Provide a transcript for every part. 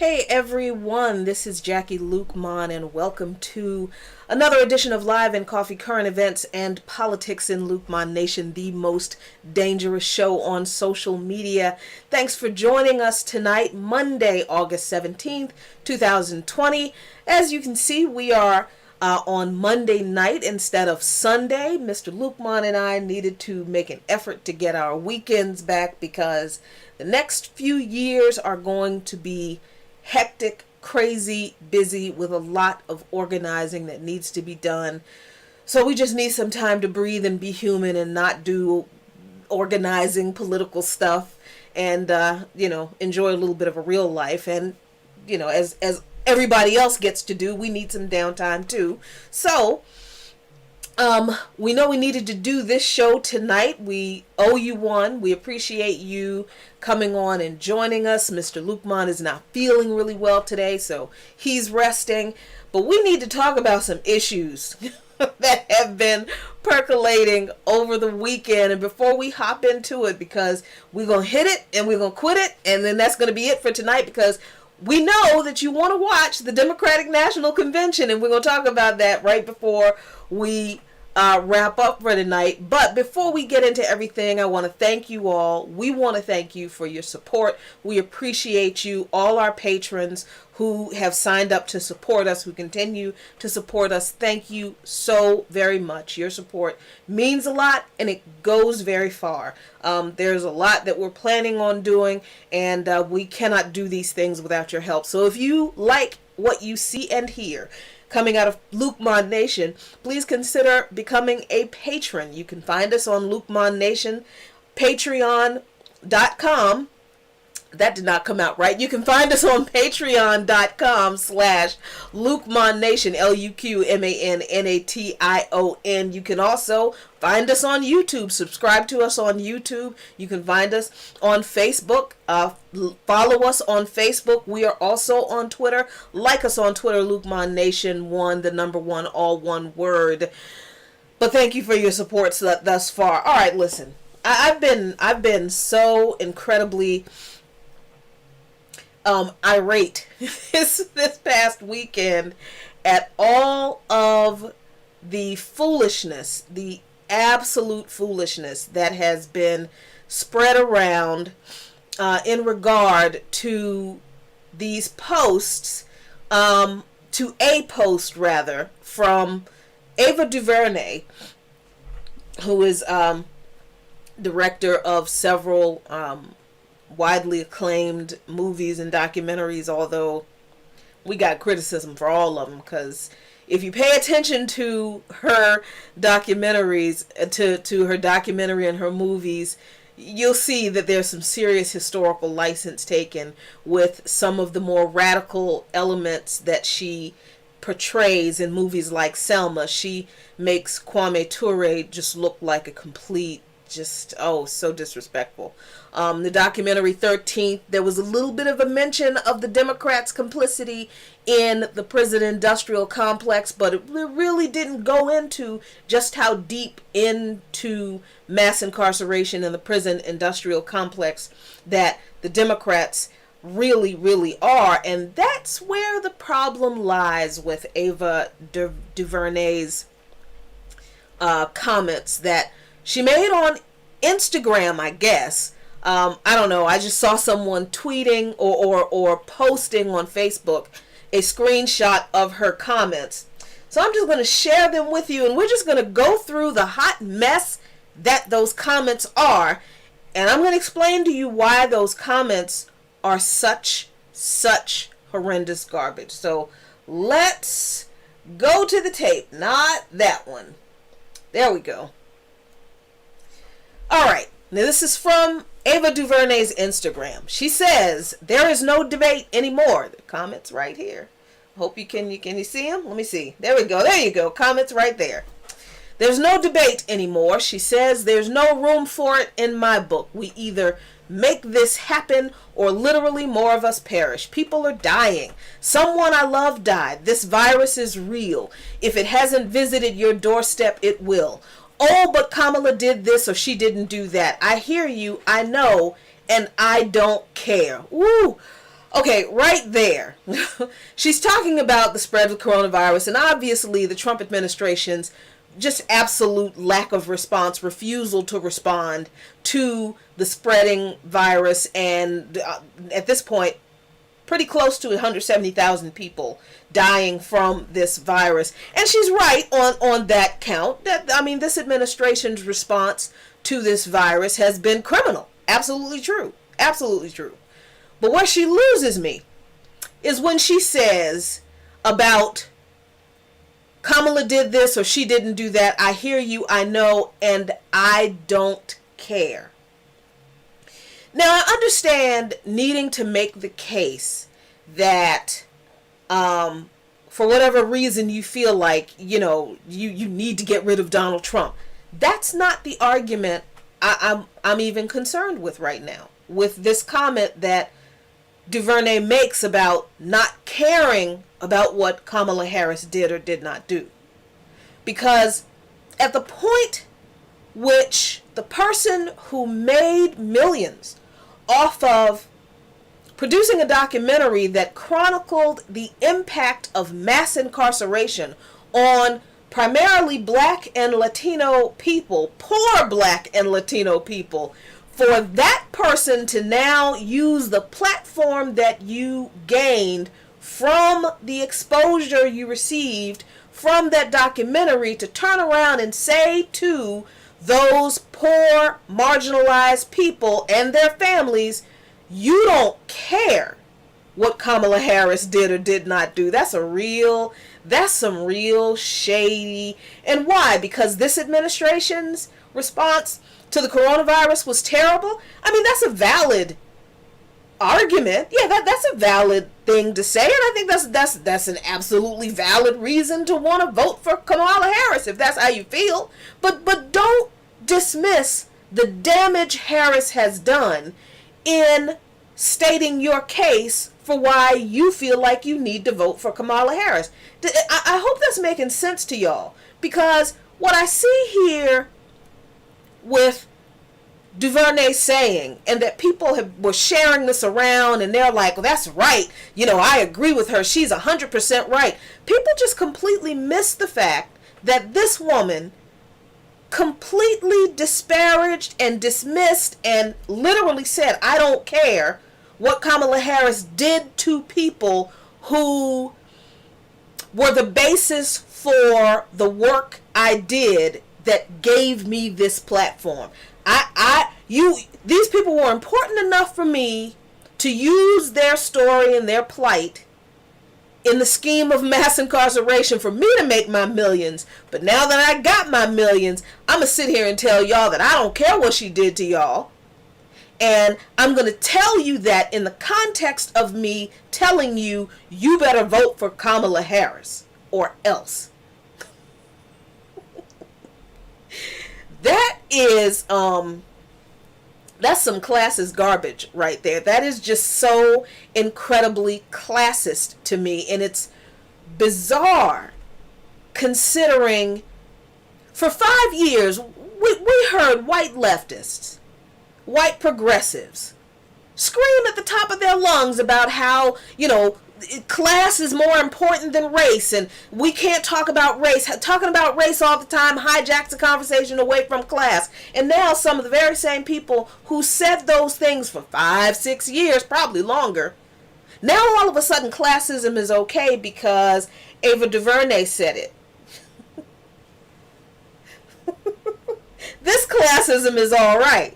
Hey everyone, this is Jackie Luqman and welcome to another edition of Live and Coffee Current Events and Politics in Luqman Nation, the most dangerous show on social media. Thanks for joining us tonight, Monday, August 17th, 2020. As you can see, we are on Monday night instead of Sunday. Mr. Luqman and I needed to make an effort to get our weekends back because the next few years are going to be hectic, crazy, busy with a lot of organizing that needs to be done. So we just need some time to breathe and be human and not do organizing political stuff and, enjoy a little bit of a real life. And, as everybody else gets to do, we need some downtime too. So, we know we needed to do this show tonight. We owe you one. We appreciate you coming on and joining us. Mr. Luqman is not feeling really well today, so he's resting. But we need to talk about some issues that have been percolating over the weekend. And before we hop into it, because we're going to hit it and we're going to quit it, and then that's going to be it for tonight, because we know that you want to watch the Democratic National Convention, and we're going to talk about that right before we wrap up for tonight. But before we get into everything, I want to thank you all. We want to thank you for your support. We appreciate you, all our patrons who have signed up to support us, who continue to support us. Thank you so very much. Your support means a lot, and it goes very far. There's a lot that we're planning on doing, and we cannot do these things without your help. So if you like what you see and hear coming out of Luqman Nation, please consider becoming a patron. You can find us on Luqman Nation, patreon.com. That did not come out right. You can find us on patreon.com/Luqman Nation, LuqMannation. You can also find us on YouTube. Subscribe to us on YouTube. You can find us on Facebook. Follow us on Facebook. We are also on Twitter. Like us on Twitter, Luqman Nation 1, the number 1, all one word. But thank you for your support thus far. All right, listen. I've been so incredibly irate this past weekend at all of the foolishness, the absolute foolishness that has been spread around in regard to these posts, to a post rather, from Ava DuVernay, who is director of several widely acclaimed movies and documentaries, although we got criticism for all of them, because if you pay attention to her documentaries, to her documentary and her movies, you'll see that there's some serious historical license taken with some of the more radical elements that she portrays in movies like Selma. She makes Kwame Ture just look like a complete, so disrespectful. The documentary 13th, there was a little bit of a mention of the Democrats' complicity in the prison industrial complex, but it really didn't go into just how deep into mass incarceration in the prison industrial complex that the Democrats really, really are. And that's where the problem lies with Ava DuVernay's comments that she made on Instagram, I guess. I don't know. I just saw someone tweeting or posting on Facebook a screenshot of her comments. So I'm just going to share them with you, and we're just going to go through the hot mess that those comments are. And I'm going to explain to you why those comments are such horrendous garbage. So let's go to the tape. Not that one. There we go. All right. Now this is from Ava DuVernay's Instagram. She says, "There is no debate anymore." The comments right here. Hope you can you see them? Let me see. There we go. There you go. Comments right there. "There's no debate anymore." She says, "There's no room for it in my book. We either make this happen or literally more of us perish. People are dying. Someone I love died. This virus is real. If it hasn't visited your doorstep, it will. Oh, but Kamala did this or she didn't do that. I hear you, I know, and I don't care." Woo! Okay, right there. She's talking about the spread of coronavirus, and obviously the Trump administration's just absolute lack of response, refusal to respond to the spreading virus, and at this point, pretty close to 170,000 people dying from this virus. And she's right on that count. This administration's response to this virus has been criminal. Absolutely true. Absolutely true. But where she loses me is when she says about Kamala did this or she didn't do that. I hear you, I know, and I don't care. Now, I understand needing to make the case that for whatever reason you feel like, you need to get rid of Donald Trump. That's not the argument I'm even concerned with right now, with this comment that DuVernay makes about not caring about what Kamala Harris did or did not do. Because at the point which the person who made millions off of producing a documentary that chronicled the impact of mass incarceration on primarily Black and Latino people, poor Black and Latino people, for that person to now use the platform that you gained from the exposure you received from that documentary to turn around and say to those poor, marginalized people and their families, you don't care what Kamala Harris did or did not do. That's some real shady. And why? Because this administration's response to the coronavirus was terrible. That's a valid argument. Yeah, that's a valid thing to say, and I think that's an absolutely valid reason to want to vote for Kamala Harris if that's how you feel. But don't dismiss the damage Harris has done in stating your case for why you feel like you need to vote for Kamala Harris. I hope that's making sense to y'all, because what I see here with DuVernay saying, and that people were sharing this around, and they're like, well, that's right. I agree with her. She's 100% right. People just completely miss the fact that this woman completely disparaged and dismissed and literally said, I don't care what Kamala Harris did to people who were the basis for the work I did that gave me this platform. These people were important enough for me to use their story and their plight in the scheme of mass incarceration for me to make my millions. But now that I got my millions, I'm going to sit here and tell y'all that I don't care what she did to y'all. And I'm going to tell you that in the context of me telling you, you better vote for Kamala Harris or else. That is, that's some classist garbage right there. That is just so incredibly classist to me. And it's bizarre considering for 5 years, we heard white leftists, white progressives scream at the top of their lungs about how, class is more important than race, and we can't talk about race. Talking about race all the time hijacks the conversation away from class. And now some of the very same people who said those things for 5-6 years, probably longer, now all of a sudden classism is okay because Ava DuVernay said it. This classism is all right.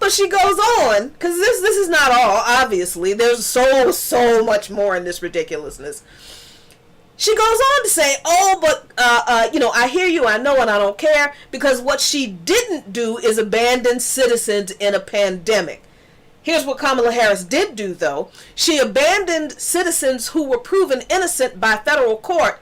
But she goes on, because this is not all, obviously. There's so much more in this ridiculousness. She goes on to say, I hear you, I know, and I don't care, because what she didn't do is abandon citizens in a pandemic. Here's what Kamala Harris did do, though. She abandoned citizens who were proven innocent by federal court.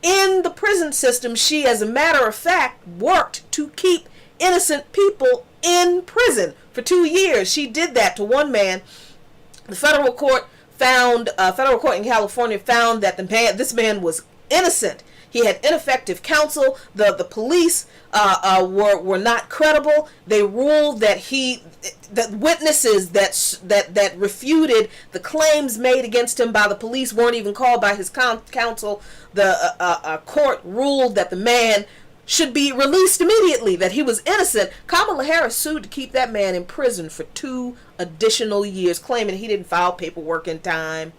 In the prison system, she, as a matter of fact, worked to keep innocent people in prison for 2 years. She did that to one man. The federal court in California found that this man was innocent. He had ineffective counsel. The police were not credible. They ruled that that witnesses that refuted the claims made against him by the police weren't even called by his counsel. The court ruled that the man should be released immediately, that he was innocent. Kamala Harris sued to keep that man in prison for 2 additional years, claiming he didn't file paperwork in time.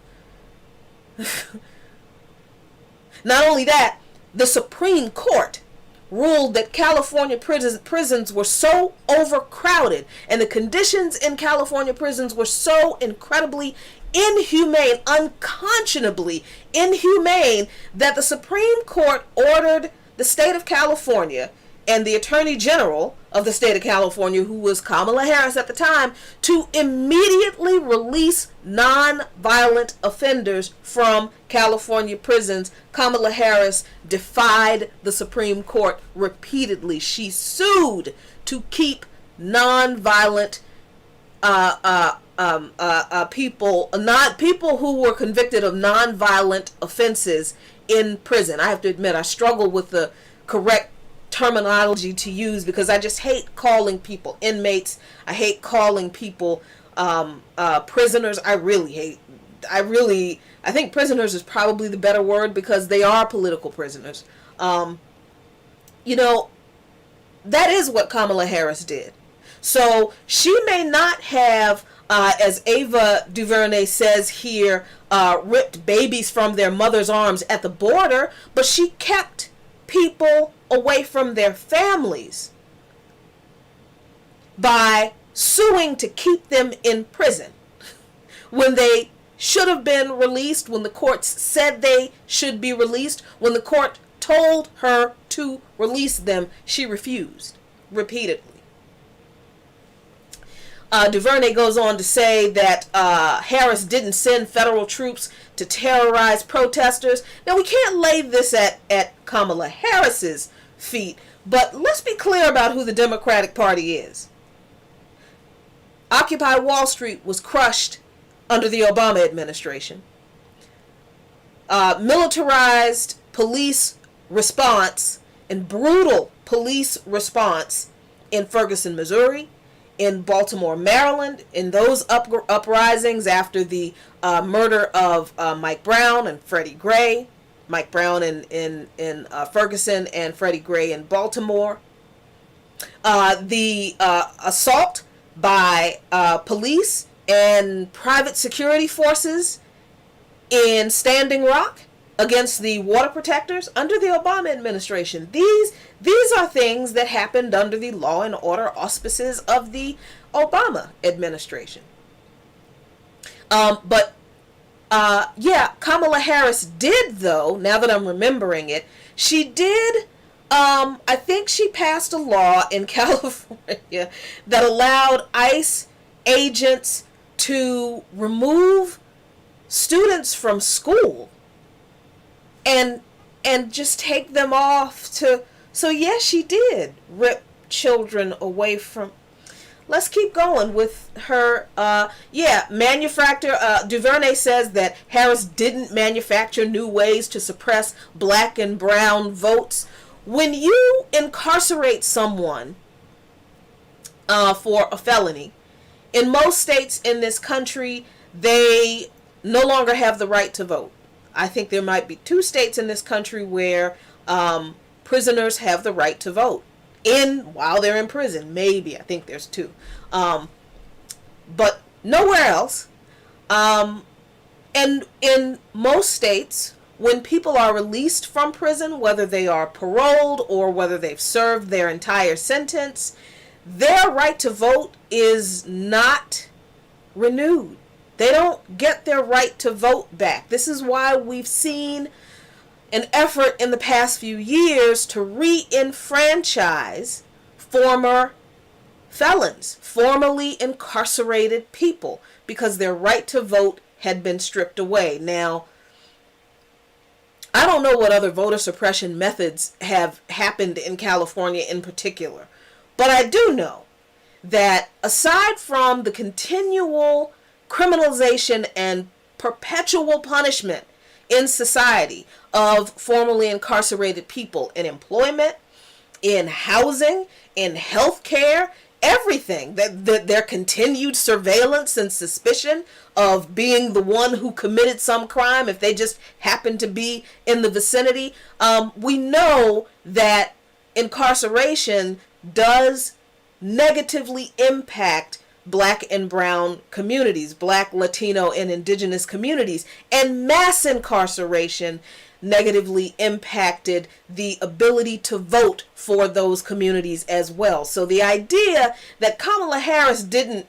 Not only that, the Supreme Court ruled that California prisons were so overcrowded and the conditions in California prisons were so incredibly inhumane, unconscionably inhumane, that the Supreme Court ordered the state of California and the Attorney General of the state of California, who was Kamala Harris at the time, to immediately release non-violent offenders from California prisons. Kamala Harris defied the Supreme Court repeatedly. She sued to keep non-violent people who were convicted of non-violent offenses in prison. I have to admit, I struggle with the correct terminology to use because I just hate calling people inmates. I hate calling people prisoners. I think prisoners is probably the better word because they are political prisoners. That is what Kamala Harris did. So she may not have, as Ava DuVernay says here, ripped babies from their mother's arms at the border, but she kept people away from their families by suing to keep them in prison when they should have been released, when the courts said they should be released. When the court told her to release them, she refused repeatedly. DuVernay goes on to say that Harris didn't send federal troops to terrorize protesters. Now, we can't lay this at Kamala Harris's feet, but let's be clear about who the Democratic Party is. Occupy Wall Street was crushed under the Obama administration. Militarized police response and brutal police response in Ferguson, Missouri, in Baltimore, Maryland, in those uprisings after the murder of Mike Brown and Freddie Gray. Mike Brown in Ferguson and Freddie Gray in Baltimore. The assault by police and private security forces in Standing Rock against the water protectors under the Obama administration. These are things that happened under the law and order auspices of the Obama administration. Kamala Harris did, though, now that I'm remembering it, she did, I think she passed a law in California that allowed ICE agents to remove students from school and just take them off to, so yes, she did rip children away from. Let's keep going with her. DuVernay says that Harris didn't manufacture new ways to suppress black and brown votes. When you incarcerate someone for a felony, in most states in this country, they no longer have the right to vote. I think there might be 2 states in this country where prisoners have the right to vote while they're in prison. Maybe, I think there's 2. But nowhere else. And in most states, when people are released from prison, whether they are paroled or whether they've served their entire sentence, their right to vote is not renewed. They don't get their right to vote back. This is why we've seen an effort in the past few years to re-enfranchise former felons, formerly incarcerated people, because their right to vote had been stripped away. Now, I don't know what other voter suppression methods have happened in California in particular, but I do know that aside from the continual criminalization and perpetual punishment in society of formerly incarcerated people in employment, in housing, in healthcare, everything. That their continued surveillance and suspicion of being the one who committed some crime if they just happen to be in the vicinity. We know that incarceration does negatively impact Black and brown communities, Black, Latino, and indigenous communities, and mass incarceration negatively impacted the ability to vote for those communities as well. So the idea that Kamala Harris didn't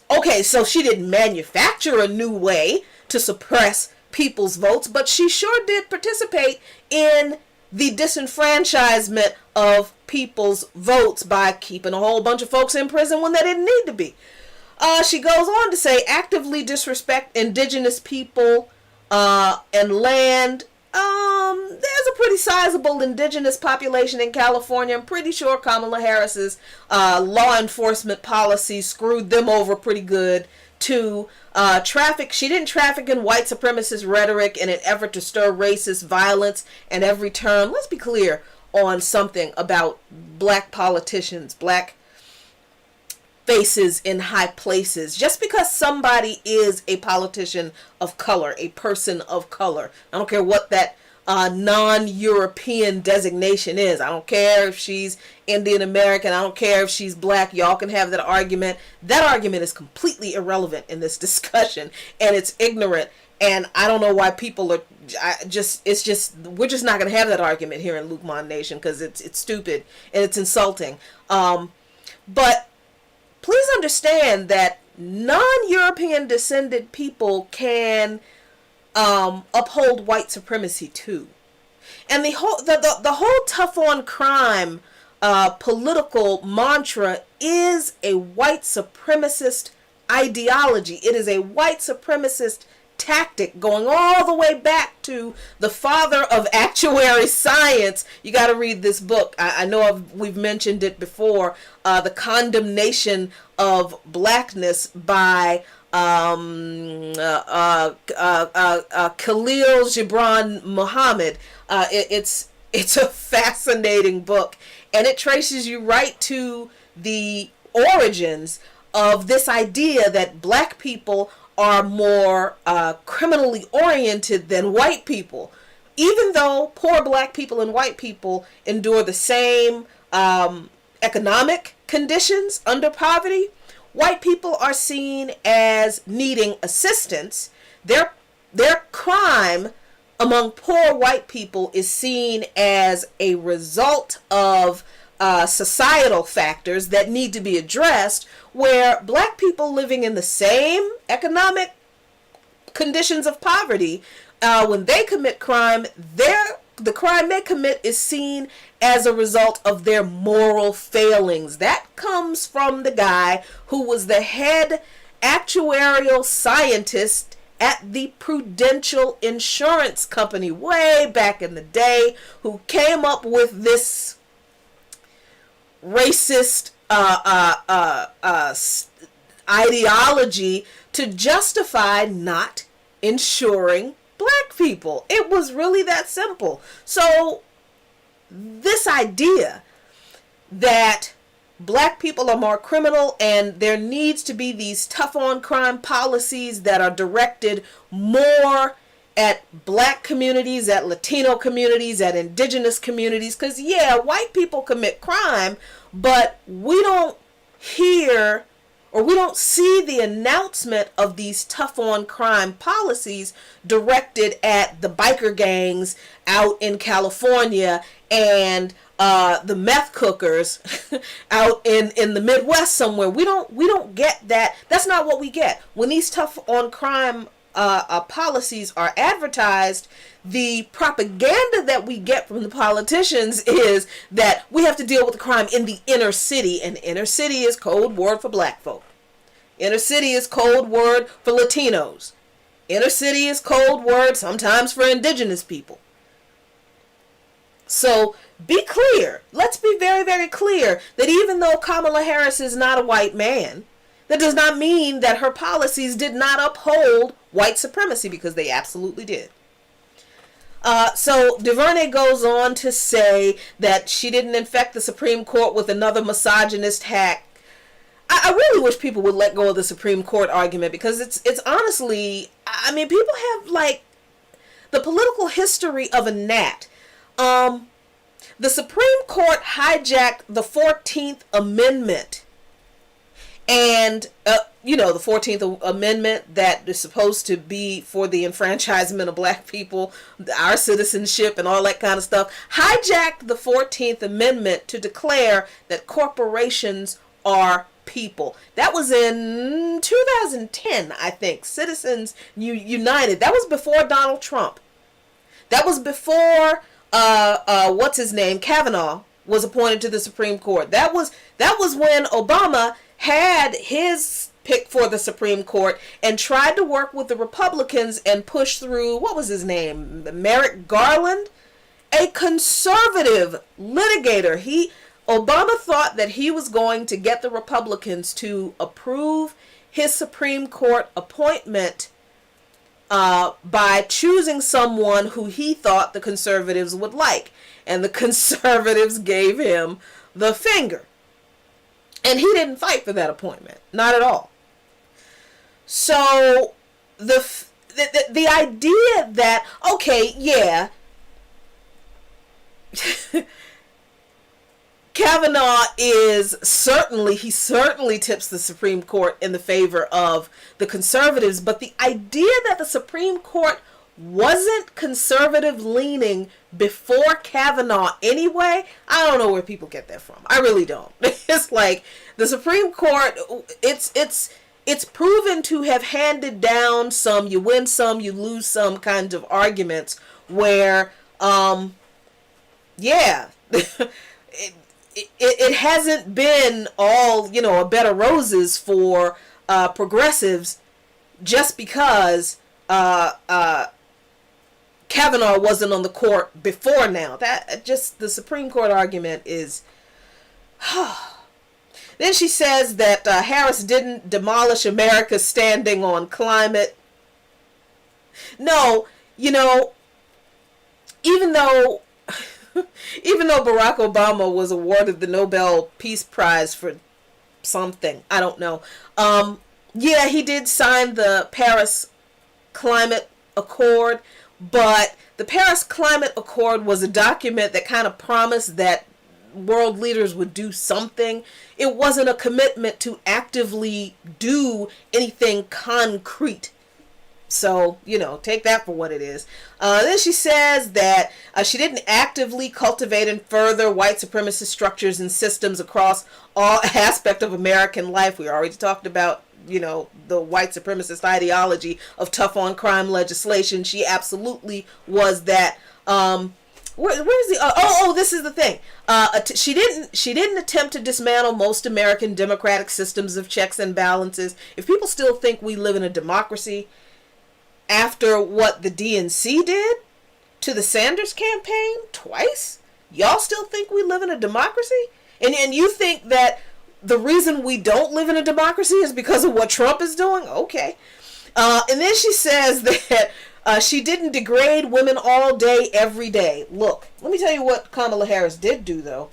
manufacture a new way to suppress people's votes, but she sure did participate in the disenfranchisement of people's votes by keeping a whole bunch of folks in prison when they didn't need to be. She goes on to say, actively disrespect indigenous people and land. There's a pretty sizable indigenous population in California. I'm pretty sure Kamala Harris's law enforcement policy screwed them over pretty good too. She didn't traffic in white supremacist rhetoric in an effort to stir racist violence at every turn. Let's be clear on something about Black politicians, Black faces in high places. Just because somebody is a politician of color, a person of color, I don't care what that non-European designation is. I don't care if she's Indian American. I don't care if she's Black. Y'all can have that argument. That argument is completely irrelevant in this discussion, and it's ignorant. And I don't know why people are we're just not going to have that argument here in Luqman Nation, because it's stupid and it's insulting. But please understand that non-European descended people can uphold white supremacy too. And the whole tough on crime political mantra is a white supremacist ideology. It is a white supremacist tactic going all the way back to the father of actuary science. You got to read this book. I know we've mentioned it before. The Condemnation of Blackness by Khalil Gibran Muhammad. It's a fascinating book, and it traces you right to the origins of this idea that Black people are more criminally oriented than white people. Even though poor Black people and white people endure the same economic conditions under poverty, white people are seen as needing assistance. Their crime among poor white people is seen as a result of societal factors that need to be addressed, where Black people living in the same economic conditions of poverty, when they commit crime, the crime they commit is seen as a result of their moral failings. That comes from the guy who was the head actuarial scientist at the Prudential Insurance Company way back in the day, who came up with this racist ideology to justify not insuring Black people. It was really that simple. So this idea that Black people are more criminal and there needs to be these tough on crime policies that are directed more at Black communities, at Latino communities, at indigenous communities, because yeah, white people commit crime, but we don't hear or we don't see the announcement of these tough on crime policies directed at the biker gangs out in California and the meth cookers out in the Midwest somewhere. We don't get that. That's not what we get. When these tough on crime policies are advertised, the propaganda that we get from the politicians is that we have to deal with the crime in the inner city, and inner city is code word for Black folk. Inner city is code word for Latinos. Inner city is code word sometimes for indigenous people. So be clear. Let's be very, very clear that even though Kamala Harris is not a white man, that does not mean that her policies did not uphold white supremacy, because they absolutely did. So DuVernay goes on to say that she didn't infect the Supreme Court with another misogynist hack. I really wish people would let go of the Supreme Court argument, because it's honestly, I mean, people have like the political history of a gnat. The Supreme Court hijacked the 14th Amendment. And, the 14th Amendment that is supposed to be for the enfranchisement of black people, our citizenship and all that kind of stuff, hijacked the 14th Amendment to declare that corporations are people. That was in 2010, I think. Citizens United. That was before Donald Trump. That was before, what's his name, Kavanaugh was appointed to the Supreme Court. That was when Obama had his pick for the Supreme Court and tried to work with the Republicans and push through, what was his name, Merrick Garland, a conservative litigator. Obama thought that he was going to get the Republicans to approve his Supreme Court appointment by choosing someone who he thought the conservatives would like. And the conservatives gave him the finger. And he didn't fight for that appointment. Not at all. So the idea that, okay, yeah, Kavanaugh he certainly tips the Supreme Court in the favor of the conservatives, but the idea that the Supreme Court wasn't conservative leaning before Kavanaugh anyway, I don't know where people get that from. I really don't. It's like the Supreme Court, it's proven to have handed down some you win some, you lose some kinds of arguments where, yeah, it hasn't been all, a bed of roses for progressives just because Kavanaugh wasn't on the court before now. That just, the Supreme Court argument is... Then she says that Harris didn't demolish America's standing on climate. No, even though Barack Obama was awarded the Nobel Peace Prize for something, I don't know. Yeah, he did sign the Paris Climate Accord, but the Paris Climate Accord was a document that kind of promised that world leaders would do something. It wasn't a commitment to actively do anything concrete. So, take that for what it is. Then she says that she didn't actively cultivate and further white supremacist structures and systems across all aspects of American life. We already talked about, the white supremacist ideology of tough on crime legislation. She absolutely was that. Where's the this is the thing. She didn't attempt to dismantle most American democratic systems of checks and balances. If people still think we live in a democracy after what the DNC did to the Sanders campaign twice, y'all still think we live in a democracy? And you think that the reason we don't live in a democracy is because of what Trump is doing? Okay. And then she says that she didn't degrade women all day, every day. Look, let me tell you what Kamala Harris did do, though.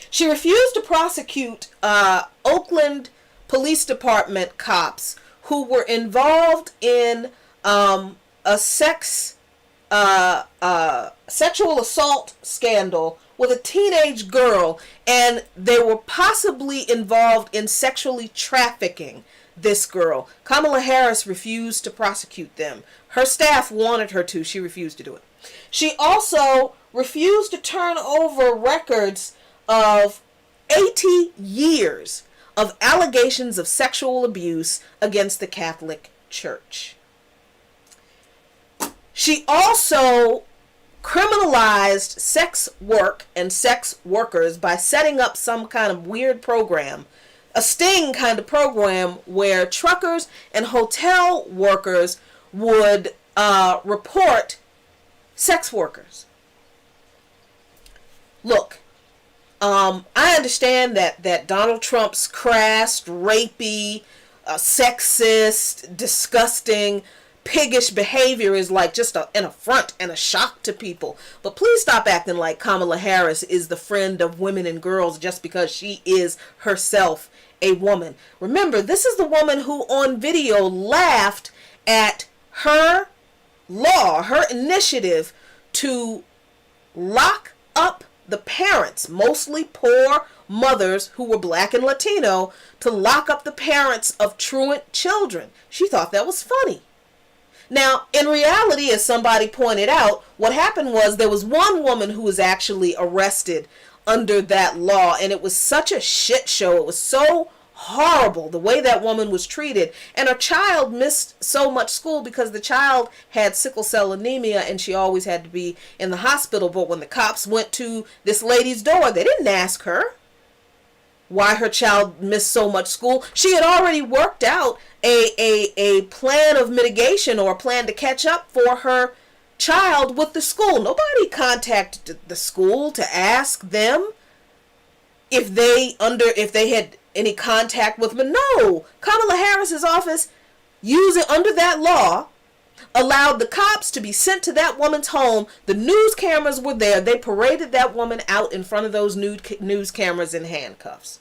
She refused to prosecute Oakland Police Department cops who were involved in a sexual assault scandal with a teenage girl, and they were possibly involved in sexually trafficking this girl. Kamala Harris refused to prosecute them. Her staff wanted her to. She refused to do it. She also refused to turn over records of 80 years of allegations of sexual abuse against the Catholic Church. She also criminalized sex work and sex workers by setting up some kind of weird program, a sting kind of program where truckers and hotel workers would report sex workers. Look, I understand that Donald Trump's crass, rapey, sexist, disgusting piggish behavior is like just an affront and a shock to people. But please stop acting like Kamala Harris is the friend of women and girls just because she is herself a woman. Remember, this is the woman who on video laughed at her law, her initiative to lock up the parents, mostly poor mothers who were black and Latino, to lock up the parents of truant children. She thought that was funny. Now, in reality, as somebody pointed out, what happened was there was one woman who was actually arrested under that law, and it was such a shit show. It was so horrible the way that woman was treated, and her child missed so much school because the child had sickle cell anemia and she always had to be in the hospital. But when the cops went to this lady's door, they didn't ask her why her child missed so much school. She had already worked out a plan of mitigation or a plan to catch up for her child with the school. Nobody contacted the school to ask them if they had any contact with them. No, Kamala Harris's office, using under that law, allowed the cops to be sent to that woman's home. The news cameras were there. They paraded that woman out in front of those news cameras in handcuffs.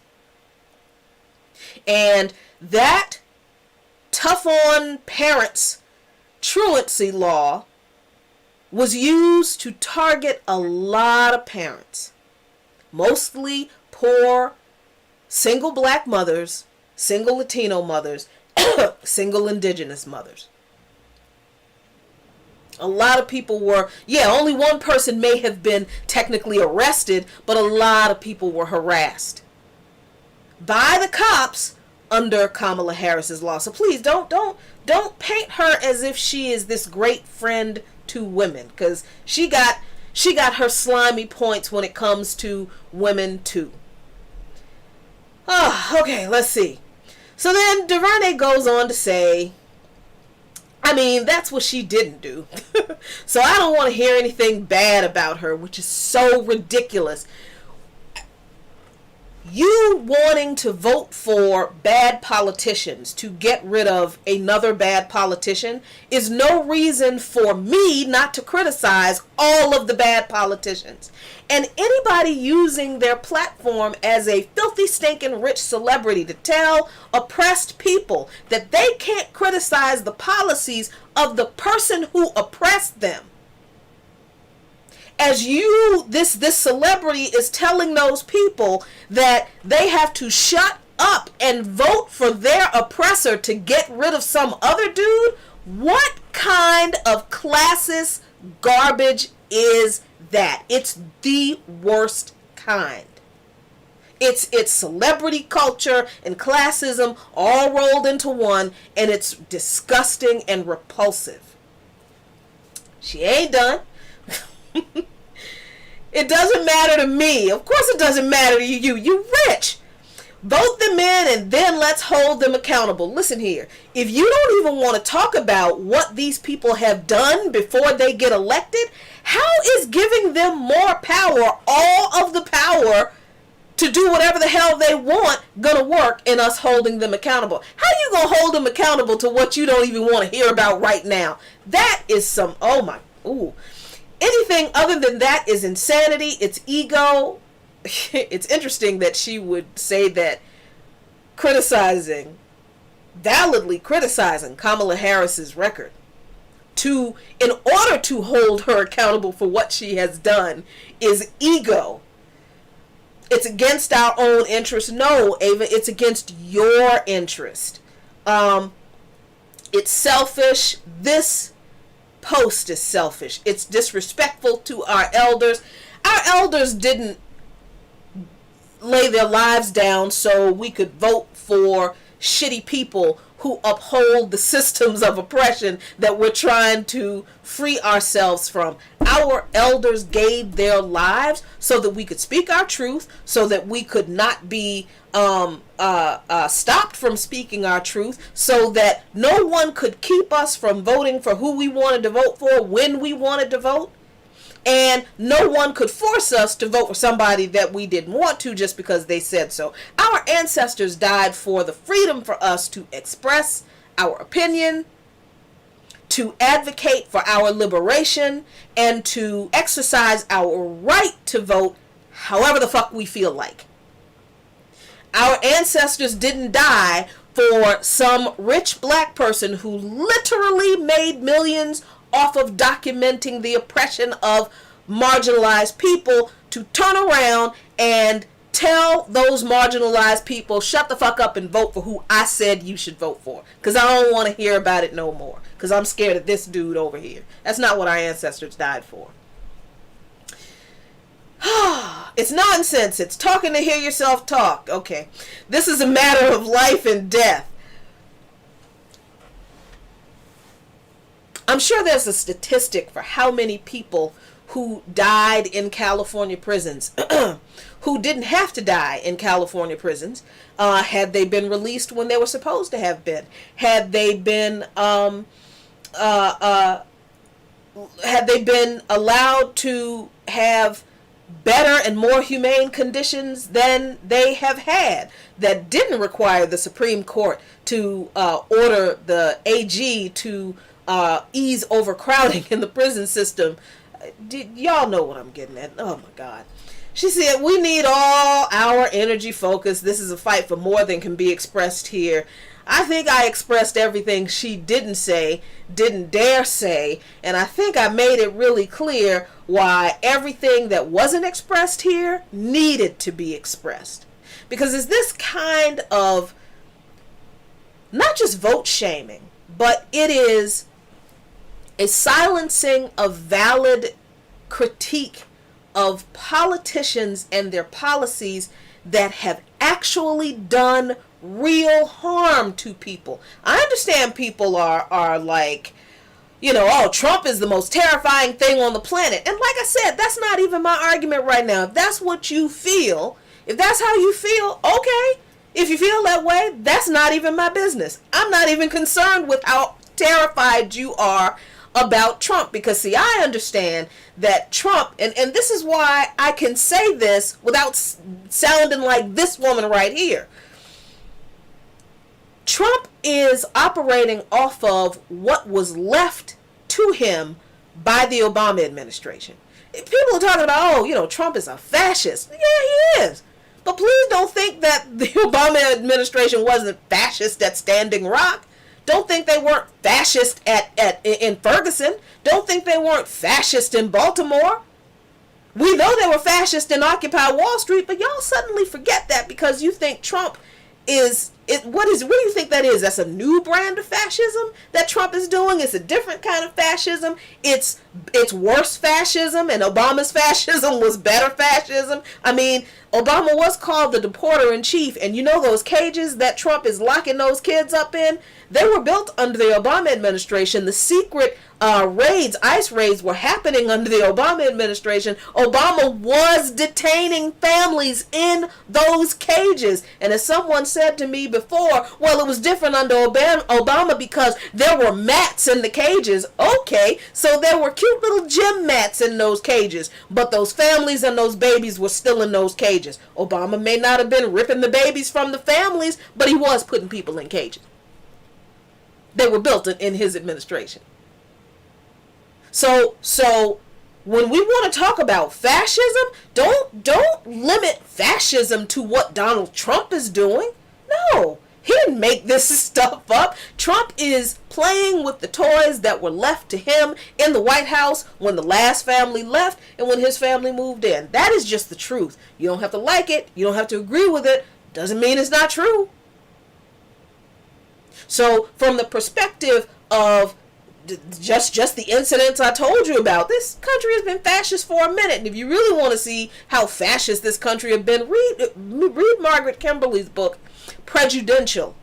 And that tough on parents truancy law was used to target a lot of parents, mostly poor single black mothers, single Latino mothers, single indigenous mothers. A lot of people were, only one person may have been technically arrested, but a lot of people were harassed by the cops under Kamala Harris's law. So please don't paint her as if she is this great friend to women, because she got her slimy points when it comes to women too. Oh, okay, let's see. So then DuVernay goes on to say, that's what she didn't do. So I don't want to hear anything bad about her, which is so ridiculous. You wanting to vote for bad politicians to get rid of another bad politician is no reason for me not to criticize all of the bad politicians. And anybody using their platform as a filthy, stinking rich celebrity to tell oppressed people that they can't criticize the policies of the person who oppressed them. As this celebrity is telling those people that they have to shut up and vote for their oppressor to get rid of some other dude, what kind of classist garbage is that? It's the worst kind. It's celebrity culture and classism all rolled into one, and it's disgusting and repulsive. She ain't done. It doesn't matter to me. Of course it doesn't matter to you. You rich. Vote them in and then let's hold them accountable. Listen here. If you don't even want to talk about what these people have done before they get elected, how is giving them more power, all of the power to do whatever the hell they want, gonna work in us holding them accountable? How you gonna hold them accountable to what you don't even want to hear about right now? That is some, anything other than that is insanity. It's ego. It's interesting that she would say that validly criticizing Kamala Harris's record in order to hold her accountable for what she has done is ego. It's against our own interest. No, Ava, it's against your interest. It's selfish. This post is selfish. It's disrespectful to our elders. Our elders didn't lay their lives down so we could vote for shitty people who uphold the systems of oppression that we're trying to free ourselves from. Our elders gave their lives so that we could speak our truth, so that we could not be stopped from speaking our truth, so that no one could keep us from voting for who we wanted to vote for when we wanted to vote. And no one could force us to vote for somebody that we didn't want to just because they said so. Our ancestors died for the freedom for us to express our opinion, to advocate for our liberation and to exercise our right to vote however the fuck we feel like. Our ancestors didn't die for some rich black person who literally made millions off of documenting the oppression of marginalized people to turn around and tell those marginalized people, shut the fuck up and vote for who I said you should vote for. Because I don't want to hear about it no more. Because I'm scared of this dude over here. That's not what our ancestors died for. It's nonsense. It's talking to hear yourself talk. Okay. This is a matter of life and death. I'm sure there's a statistic for how many people who died in California prisons who didn't have to die in California prisons had they been released when they were supposed to have been, had they been allowed to have better and more humane conditions than they have had, that didn't require the Supreme Court to order the AG to ease overcrowding in the prison system. Y'all know what I'm getting at. Oh my God. She said, we need all our energy focus. This is a fight for more than can be expressed here. I think I expressed everything she didn't say, didn't dare say, and I think I made it really clear why everything that wasn't expressed here needed to be expressed. Because it's this kind of, not just vote shaming, but it is a silencing of valid critique of politicians and their policies that have actually done real harm to people. I understand people are like, you know, oh, Trump is the most terrifying thing on the planet. And like I said, that's not even my argument right now. If that's what you feel, if that's how you feel, okay. If you feel that way, that's not even my business. I'm not even concerned with how terrified you are about Trump, because see, I understand that Trump, and this is why I can say this without sounding like this woman right here. Trump is operating off of what was left to him by the Obama administration. People are talking about, oh, you know, Trump is a fascist. Yeah, he is. But please don't think that the Obama administration wasn't fascist at Standing Rock. Don't think they weren't fascist in Ferguson. Don't think they weren't fascist in Baltimore. We know they were fascist in Occupy Wall Street, but y'all suddenly forget that because you think Trump is what do you think that is? That's a new brand of fascism that Trump is doing. It's a different kind of fascism. It's worse fascism, and Obama's fascism was better fascism. I mean, Obama was called the deporter in chief, and you know those cages that Trump is locking those kids up in? They were built under the Obama administration. The secret raids, ICE raids, were happening under the Obama administration. Obama was detaining families in those cages. And as someone said to me before, well, it was different under Obama because there were mats in the cages. Okay, so there were cute little gym mats in those cages, but those families and those babies were still in those cages. Obama may not have been ripping the babies from the families, but he was putting people in cages. They were built in his administration. So when we want to talk about fascism, don't limit fascism to what Donald Trump is doing. No, he didn't make this stuff up. Trump is playing with the toys that were left to him in the White House when the last family left and when his family moved in. That is just the truth. You don't have to like it. You don't have to agree with it. Doesn't mean it's not true. So from the perspective of just the incidents I told you about, this country has been fascist for a minute. And if you really want to see how fascist this country has been, read Margaret Kimberly's book, Prejudicial.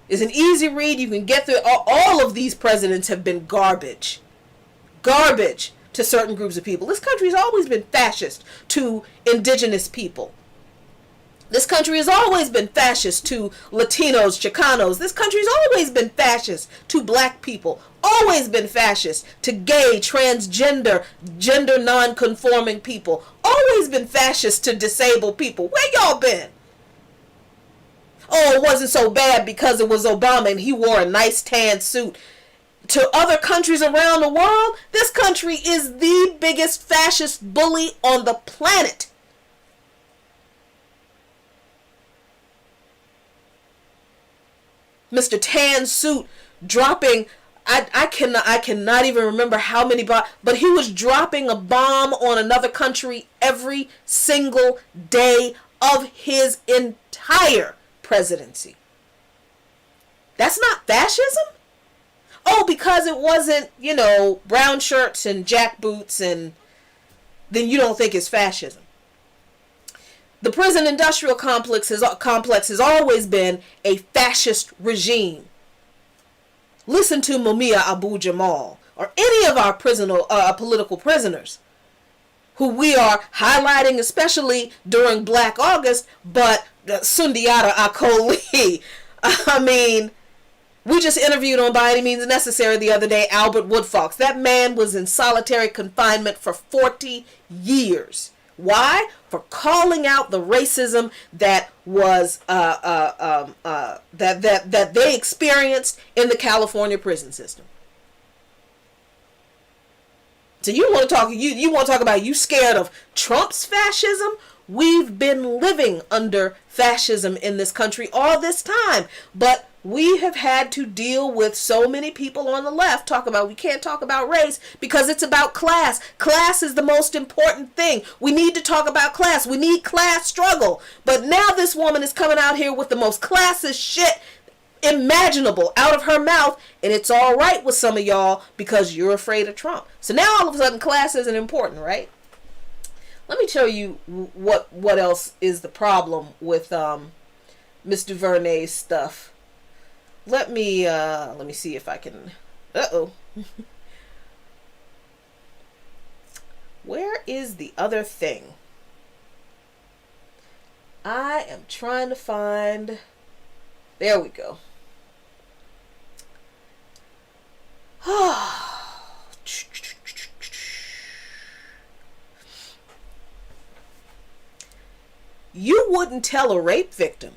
It's an easy read. You can get through. All of these presidents have been garbage. Garbage to certain groups of people. This country has always been fascist to indigenous people. This country has always been fascist to Latinos, Chicanos. This country has always been fascist to black people. Always been fascist to gay, transgender, gender non-conforming people. Always been fascist to disabled people. Where y'all been? Oh, it wasn't so bad because it was Obama and he wore a nice tan suit. to other countries around the world, this country is the biggest fascist bully on the planet. Mr. Tan Suit dropping, I cannot even remember how many bombs, but he was dropping a bomb on another country every single day of his entire presidency. That's not fascism? Oh, because it wasn't, brown shirts and jackboots, and then you don't think it's fascism. The prison industrial complex has always been a fascist regime. Listen to Mumia Abu Jamal or any of our political prisoners who we are highlighting, especially during Black August, but Sundiata Akoli. I mean, we just interviewed on By Any Means Necessary the other day Albert Woodfox. That man was in solitary confinement for 40 years. Why? For calling out the racism that was that they experienced in the California prison system. So you want to talk about you scared of Trump's fascism? We've been living under fascism in this country all this time, but we have had to deal with so many people on the left we can't talk about race because it's about class. Class is the most important thing. We need to talk about class. We need class struggle. But now this woman is coming out here with the most classist shit imaginable out of her mouth, and it's all right with some of y'all because you're afraid of Trump. So now all of a sudden class isn't important, right? Let me show you what else is the problem with Miss DuVernay's stuff. Let me see if I can. Where is the other thing? I am trying to find. There we go. You wouldn't tell a rape victim.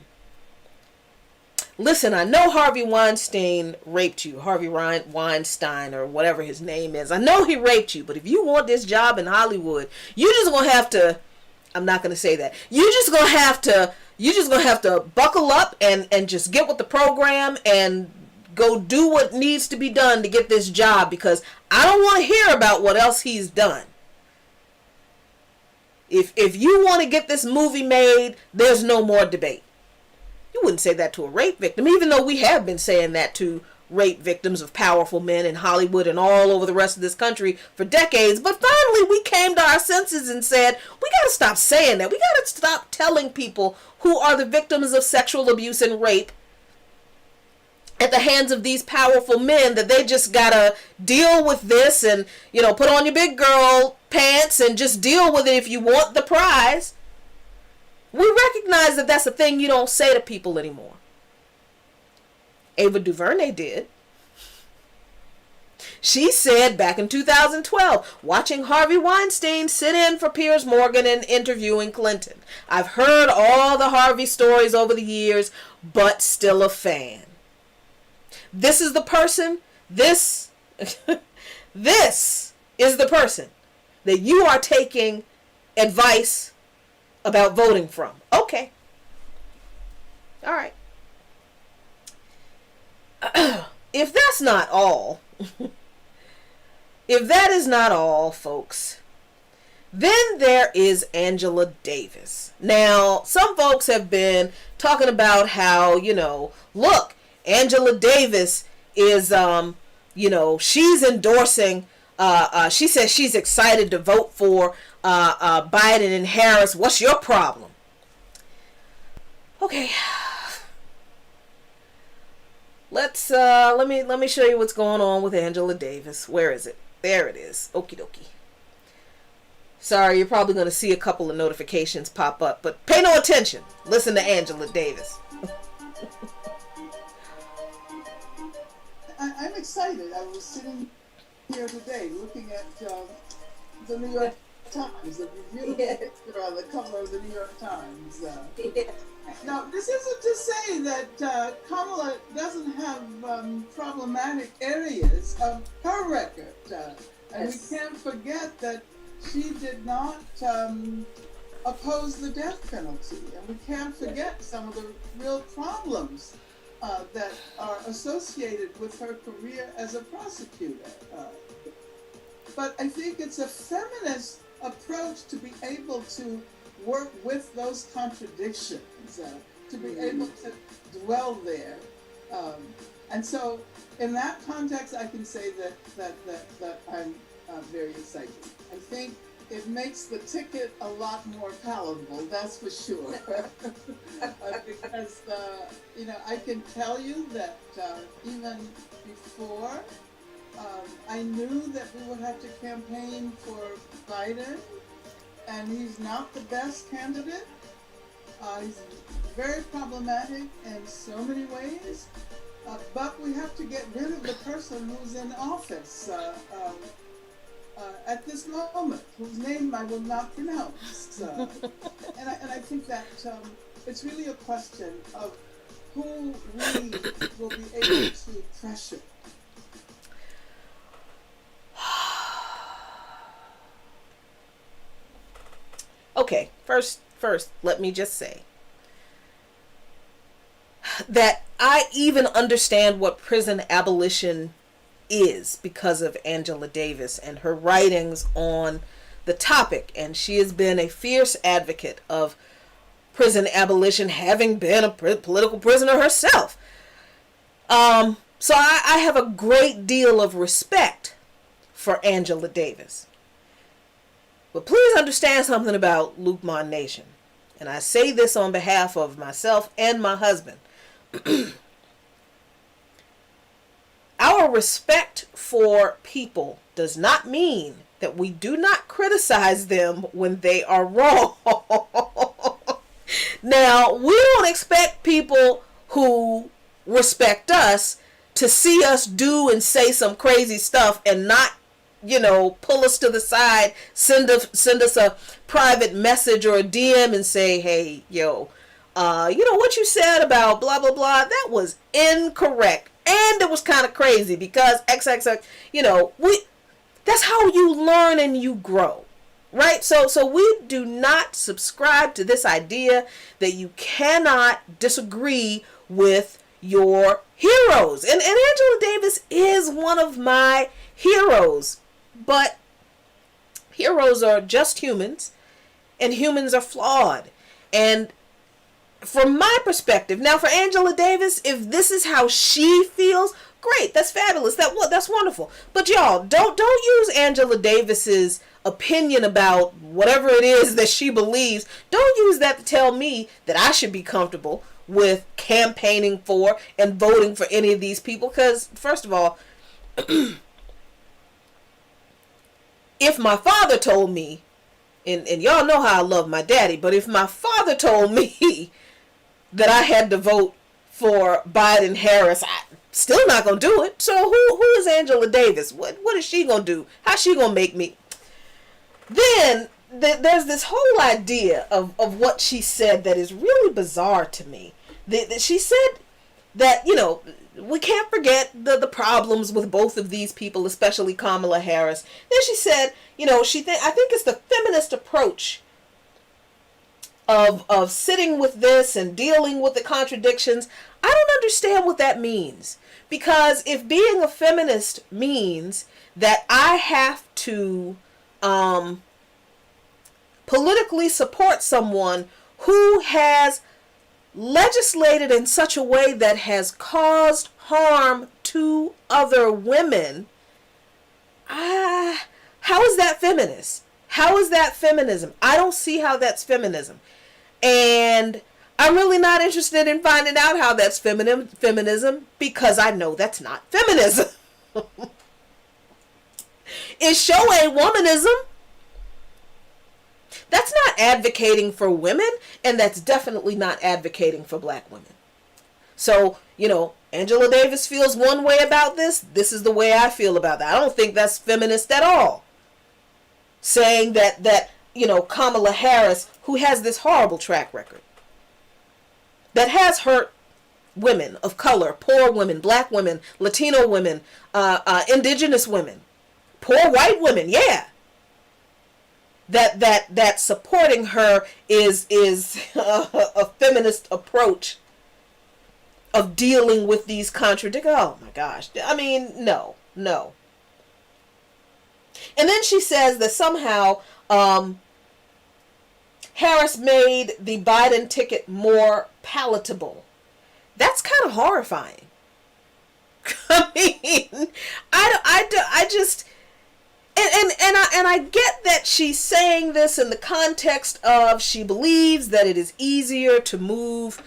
Listen, I know Harvey Weinstein raped you. Harvey Weinstein or whatever his name is. I know he raped you, but if you want this job in Hollywood, you just going to have to, I'm not going to say that. You just going to have to buckle up and just get with the program and go do what needs to be done to get this job, because I don't want to hear about what else he's done. If you want to get this movie made, there's no more debate. You wouldn't say that to a rape victim, even though we have been saying that to rape victims of powerful men in Hollywood and all over the rest of this country for decades. But finally we came to our senses and said, we got to stop saying that. We got to stop telling people who are the victims of sexual abuse and rape at the hands of these powerful men that they just got to deal with this and, put on your big girl pants and just deal with it if you want the prize. We recognize that that's a thing you don't say to people anymore. Ava DuVernay did. She said back in 2012, watching Harvey Weinstein sit in for Piers Morgan and interviewing Clinton. I've heard all the Harvey stories over the years, but still a fan. This is the person, this is the person that you are taking advice about voting from. Okay. All right. If that's not all, if that is not all, folks, then there is Angela Davis. Now, some folks have been talking about how, look, Angela Davis is, she's endorsing, she says she's excited to vote for Biden and Harris. What's your problem? Okay. Let me show you what's going on with Angela Davis. Where is it? There it is. Okie dokie. Sorry, you're probably going to see a couple of notifications pop up, but pay no attention. Listen to Angela Davis. I'm excited. I was sitting here today looking at the New York Times, the review on the cover of the New York Times. Yes. Now, this isn't to say that Kamala doesn't have problematic areas of her record. And we can't forget that she did not oppose the death penalty. And we can't forget some of the real problems that are associated with her career as a prosecutor. But I think it's a feminist approach to be able to work with those contradictions, to be able to dwell there. And so in that context, I can say that I'm very excited. I think it makes the ticket a lot more palatable, that's for sure. Because, I can tell you that even before, I knew that we would have to campaign for Biden, and he's not the best candidate. He's very problematic in so many ways, but we have to get rid of the person who's in office at this moment, whose name I will not pronounce. And I think that it's really a question of who we will be able to pressure. Okay, first, let me just say that I even understand what prison abolition is because of Angela Davis and her writings on the topic. And she has been a fierce advocate of prison abolition, having been a political prisoner herself. So I have a great deal of respect for Angela Davis. But please understand something about Luqman Nation. And I say this on behalf of myself and my husband. Our respect for people does not mean that we do not criticize them when they are wrong. Now, we don't expect people who respect us to see us do and say some crazy stuff and not, pull us to the side, send us a private message or a DM and say, hey, what you said about blah, blah, blah, that was incorrect. And it was kind of crazy because XXX, that's how you learn and you grow, right? So we do not subscribe to this idea that you cannot disagree with your heroes. And Angela Davis is one of my heroes. But heroes are just humans, and humans are flawed. And from my perspective, now for Angela Davis, if this is how she feels, great, that's fabulous, that's wonderful. But y'all, don't use Angela Davis's opinion about whatever it is that she believes. Don't use that to tell me that I should be comfortable with campaigning for and voting for any of these people. Because first of all, if my father told me, and y'all know how I love my daddy, but if my father told me that I had to vote for Biden Harris, I'm still not going to do it. So who is Angela Davis? What is she going to do? How's she going to make me? Then there's this whole idea of what she said that is really bizarre to me. That she said that, we can't forget the problems with both of these people, especially Kamala Harris. Then she said, I think it's the feminist approach of sitting with this and dealing with the contradictions. I don't understand what that means. Because if being a feminist means that I have to politically support someone who has legislated in such a way that has caused harm to other women, how is that feminist? How is that feminism? I don't see how that's feminism. And I'm really not interested in finding out how that's feminism because I know that's not feminism. It sure ain't womanism. That's not advocating for women, and that's definitely not advocating for black women. So, Angela Davis feels one way about this. This is the way I feel about that. I don't think that's feminist at all. saying that Kamala Harris, who has this horrible track record, that has hurt women of color, poor women, black women, Latino women, indigenous women, poor white women, yeah. That supporting her is a feminist approach of dealing with these contradictions. Oh my gosh. I mean, no. And then she says that somehow Harris made the Biden ticket more palatable. That's kind of horrifying. I mean, I just, and I get that she's saying this in the context of she believes that it is easier to move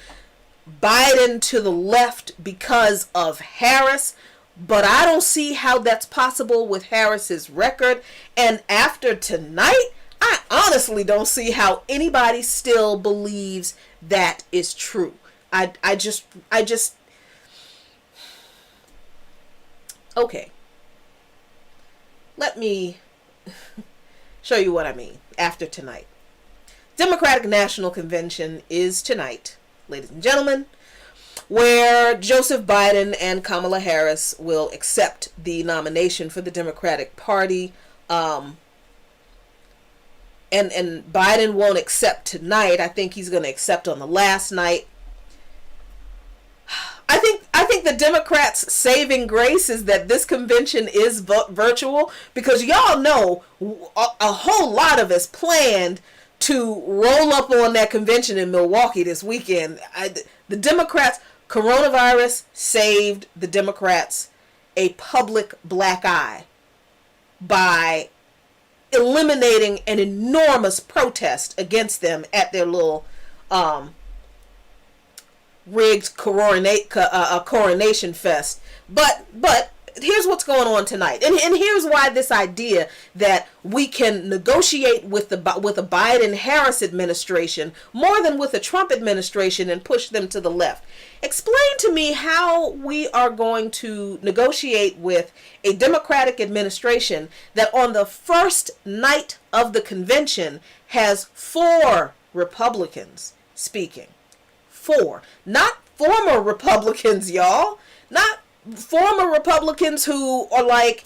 Biden to the left because of Harris, but I don't see how that's possible with Harris's record. And after tonight, I honestly don't see how anybody still believes that is true. I just okay. Let me show you what I mean after tonight. Democratic National Convention is tonight, ladies and gentlemen, where Joseph Biden and Kamala Harris will accept the nomination for the Democratic Party. And Biden won't accept tonight. I think he's going to accept on the last night. I think the Democrats' saving grace is that this convention is virtual, because y'all know a whole lot of us planned to roll up on that convention in Milwaukee this weekend. The Democrats, coronavirus saved the Democrats a public black eye by eliminating an enormous protest against them at their little rigged coronation fest. But here's what's going on tonight, and here's why this idea that we can negotiate with a Biden-Harris administration more than with a Trump administration and push them to the left. Explain to me how we are going to negotiate with a Democratic administration that on the first night of the convention has 4 Republicans speaking. 4. Not former Republicans, y'all. Not former Republicans who are like,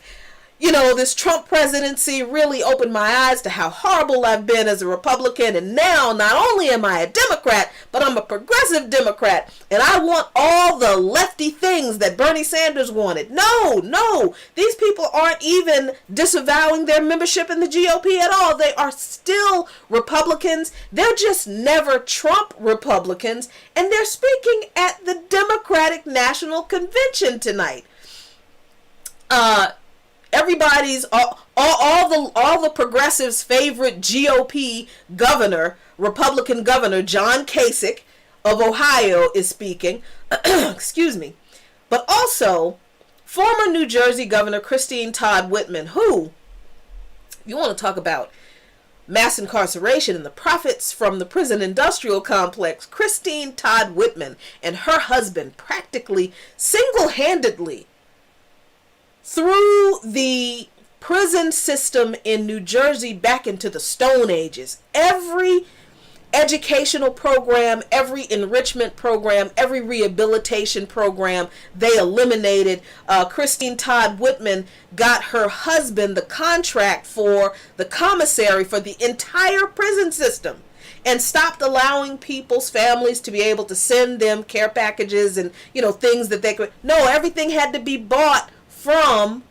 this Trump presidency really opened my eyes to how horrible I've been as a Republican, and now not only am I a Democrat, but I'm a progressive Democrat, and I want all the lefty things that Bernie Sanders wanted. No, these people aren't even disavowing their membership in the GOP at all. They are still Republicans. They're just never Trump Republicans, and they're speaking at the Democratic National Convention tonight. Everybody's all the progressives' favorite GOP governor, Republican governor John Kasich of Ohio is speaking. Excuse me. But also former New Jersey Governor Christine Todd Whitman, who, if you want to talk about mass incarceration and the profits from the prison industrial complex, Christine Todd Whitman and her husband practically single-handedly threw the prison system in New Jersey back into the Stone Ages. Every educational program, every enrichment program, every rehabilitation program, they eliminated. Christine Todd Whitman got her husband the contract for the commissary for the entire prison system, and stopped allowing people's families to be able to send them care packages and things that they could. No, everything had to be bought from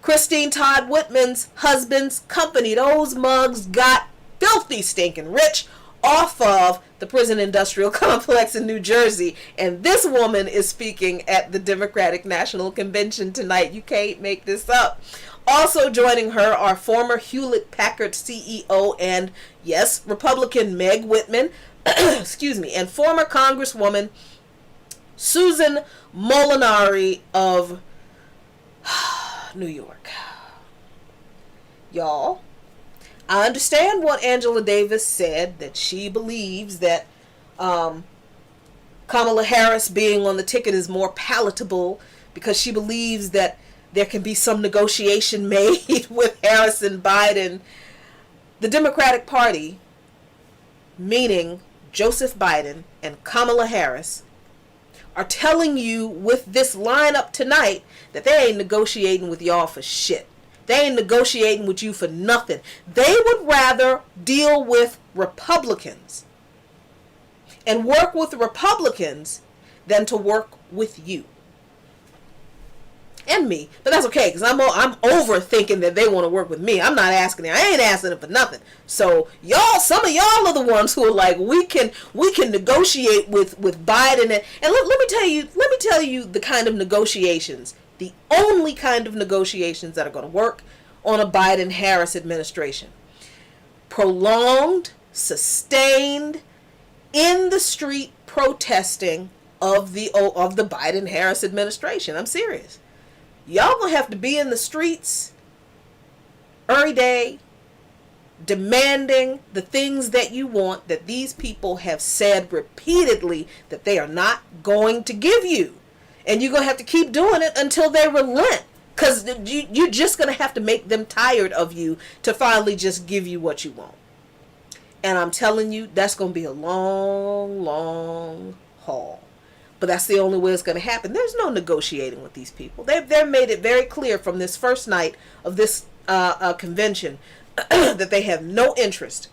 Christine Todd Whitman's husband's company. Those mugs got filthy stinking rich off of the prison industrial complex in New Jersey. And this woman is speaking at the Democratic National Convention tonight. You can't make this up. Also joining her are former Hewlett-Packard CEO and, yes, Republican Meg Whitman, excuse me, and former Congresswoman Susan Molinari of New York. Y'all, I understand what Angela Davis said, that she believes that Kamala Harris being on the ticket is more palatable because she believes that there can be some negotiation made with Harris and Biden. The Democratic Party, meaning Joseph Biden and Kamala Harris, are telling you with this lineup tonight that they ain't negotiating with y'all for shit. They ain't negotiating with you for nothing. They would rather deal with Republicans and work with Republicans than to work with you and me. But that's okay, because I'm overthinking that they want to work with me. I'm not asking them. I ain't asking them for nothing. So y'all, some of y'all are the ones who are like, we can negotiate with Biden. And let me tell you the kind of negotiations, the only kind of negotiations that are going to work on a Biden-Harris administration. Prolonged, sustained, in the street protesting of the Biden-Harris administration. I'm serious. Y'all gonna have to be in the streets every day demanding the things that you want, that these people have said repeatedly that they are not going to give you. And you're gonna have to keep doing it until they relent, because you're just gonna have to make them tired of you to finally just give you what you want. And I'm telling you, that's gonna be a long, long haul. But that's the only way it's going to happen. There's no negotiating with these people. They've made it very clear from this first night of this convention that they have no interest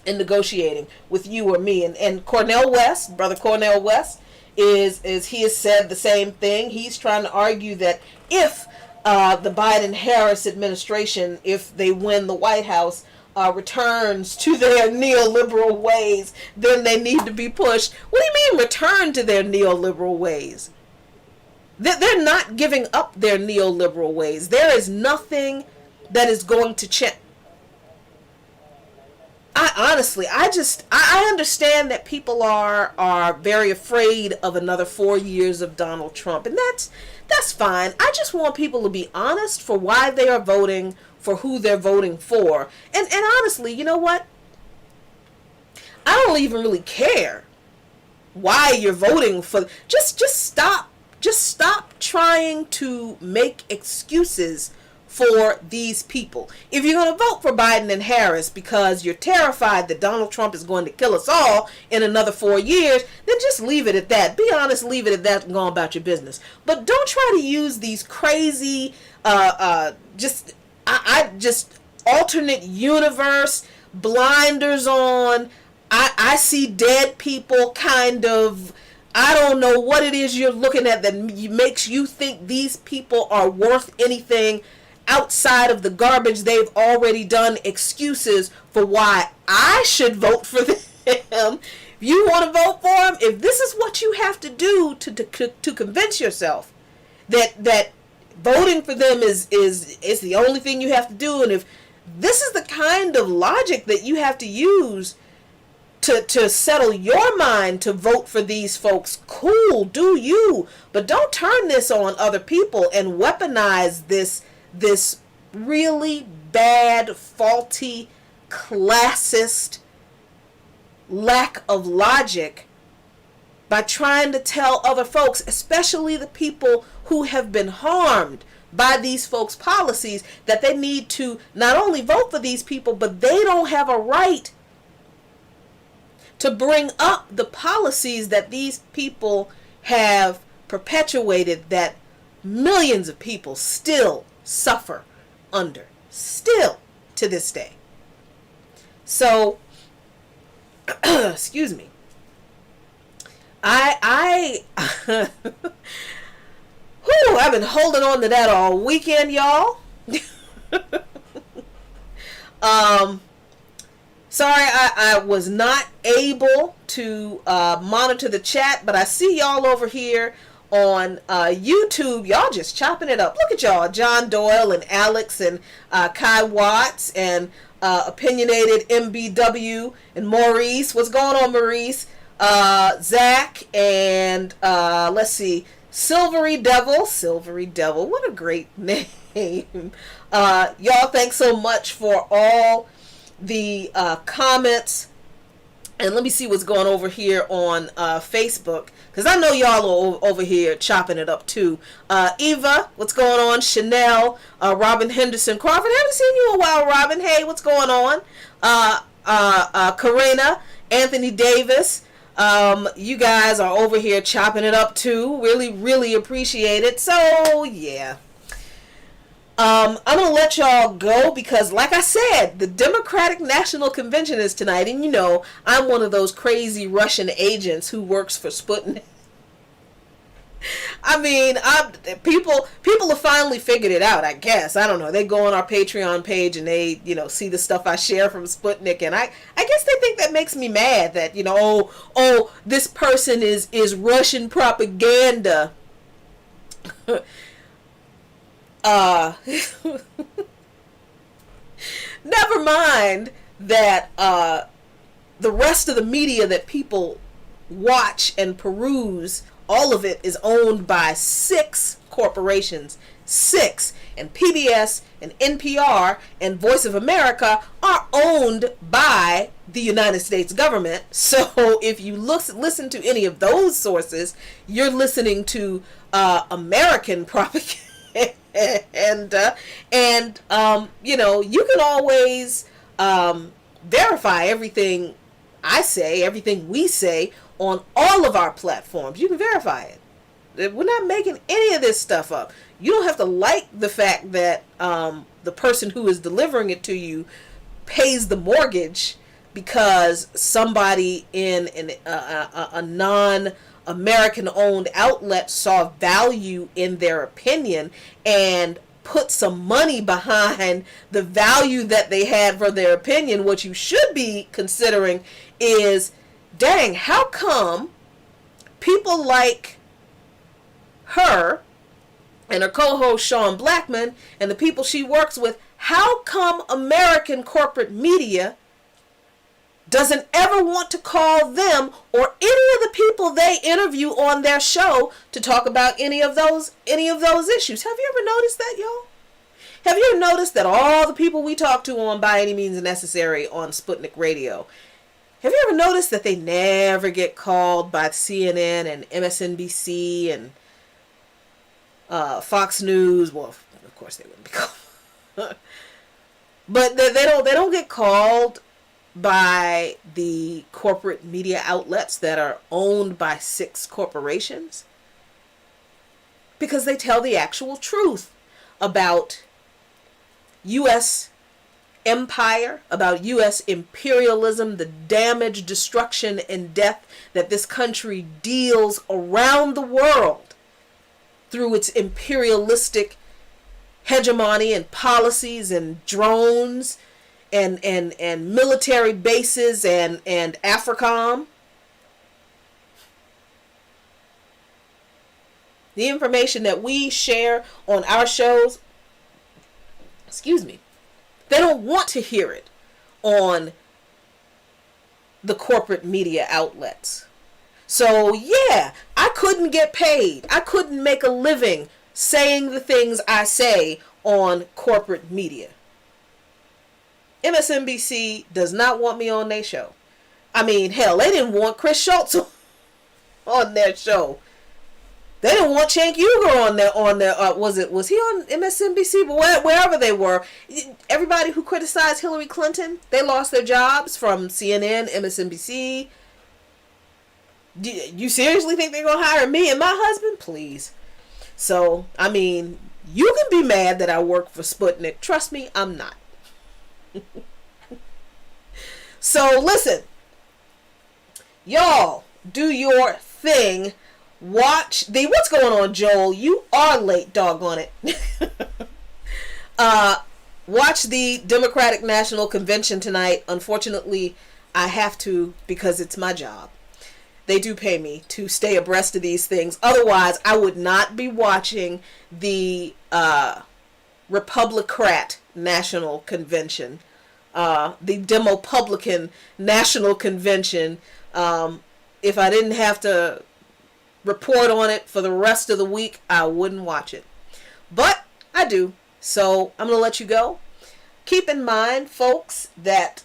in negotiating with you or me. And Cornel West, Brother Cornel West, he has said the same thing. He's trying to argue that if the Biden-Harris administration, if they win the White House, returns to their neoliberal ways, then they need to be pushed. What do you mean return to their neoliberal ways? They're not giving up their neoliberal ways. There is nothing that is going to change. I understand that people are very afraid of another 4 years of Donald Trump, and that's fine. I just want people to be honest for why they are voting for who they're voting for. And honestly, you know what? I don't even really care why you're voting for. Just stop trying to make excuses for these people. If you're going to vote for Biden and Harris because you're terrified that Donald Trump is going to kill us all in another 4 years, then just leave it at that. Be honest, leave it at that, and go about your business. But don't try to use these crazy just alternate universe, blinders on, I see dead people kind of, I don't know what it is you're looking at that makes you think these people are worth anything outside of the garbage they've already done, excuses for why I should vote for them. If you want to vote for them, if this is what you have to do to convince yourself that voting for them is the only thing you have to do, and if this is the kind of logic that you have to use to settle your mind to vote for these folks, cool, do you, but don't turn this on other people and weaponize this really bad, faulty, classist lack of logic by trying to tell other folks, especially the people who have been harmed by these folks' policies, that they need to not only vote for these people, but they don't have a right to bring up the policies that these people have perpetuated, that millions of people still suffer under, still to this day. So, excuse me. I've been holding on to that all weekend, y'all. Sorry, I was not able to monitor the chat, but I see y'all over here on YouTube. Y'all just chopping it up. Look at y'all, John Doyle and Alex and Kai Watts and Opinionated MBW and Maurice. What's going on, Maurice? Zach and let's see, Silvery Devil, what a great name. Y'all, thanks so much for all the comments And let me see what's going over here on Facebook, because I know y'all are over here chopping it up too. Eva, what's going on? Chanel, Robin Henderson Crawford. Haven't seen you in a while, Robin. Hey, what's going on? Karina, Anthony Davis. You guys are over here chopping it up too. Really, really appreciate it. So, yeah. I'm going to let y'all go because, like I said, the Democratic National Convention is tonight. And, you know, I'm one of those crazy Russian agents who works for Sputnik. I mean, people have finally figured it out, I guess. I don't know. They go on our Patreon page and they, you know, see the stuff I share from Sputnik. And I guess they think that makes me mad that, you know, oh, this person is Russian propaganda. Never mind that the rest of the media that people watch and peruse, all of it is owned by 6 corporations. 6. And PBS and NPR and Voice of America are owned by the United States government. So if you listen to any of those sources, you're listening to American propaganda. And you know, you can always verify everything I say, everything we say on all of our platforms. You can verify it. We're not making any of this stuff up. You don't have to like the fact that the person who is delivering it to you pays the mortgage because somebody in a non-American owned outlet saw value in their opinion and put some money behind the value that they had for their opinion. What you should be considering is, dang, how come people like her and her co-host Sean Blackman and the people she works with, how come American corporate media doesn't ever want to call them or any of the people they interview on their show to talk about any of those issues? Have you ever noticed that, y'all? Have you ever noticed that all the people we talk to on By Any Means Necessary on Sputnik Radio, have you ever noticed that they never get called by CNN and MSNBC and Fox News? Well, of course they wouldn't be called. But they don't get called by the corporate media outlets that are owned by 6 corporations, because they tell the actual truth about U.S. empire, about U.S. imperialism, the damage, destruction, and death that this country deals around the world through its imperialistic hegemony and policies and drones and military bases and AFRICOM. The information that we share on our shows, they don't want to hear it on the corporate media outlets. So yeah, I couldn't get paid. I couldn't make a living saying the things I say on corporate media. MSNBC does not want me on their show. I mean, hell, they didn't want Chris Schultz on their show. They didn't want Cenk Uygur on their was he on MSNBC? But wherever they were, everybody who criticized Hillary Clinton, they lost their jobs from CNN, MSNBC. You seriously think they're going to hire me and my husband? Please. So, I mean, you can be mad that I work for Sputnik. Trust me, I'm not. So listen, y'all do your thing. Watch the what's going on, Joel. You are late, doggone it. Watch the Democratic National Convention tonight. Unfortunately, I have to because it's my job. They do pay me to stay abreast of these things. Otherwise, I would not be watching the Republican National Convention, the Demopublican National Convention, if I didn't have to report on it for the rest of the week, I wouldn't watch it. But I do. So I'm going to let you go. Keep in mind, folks, that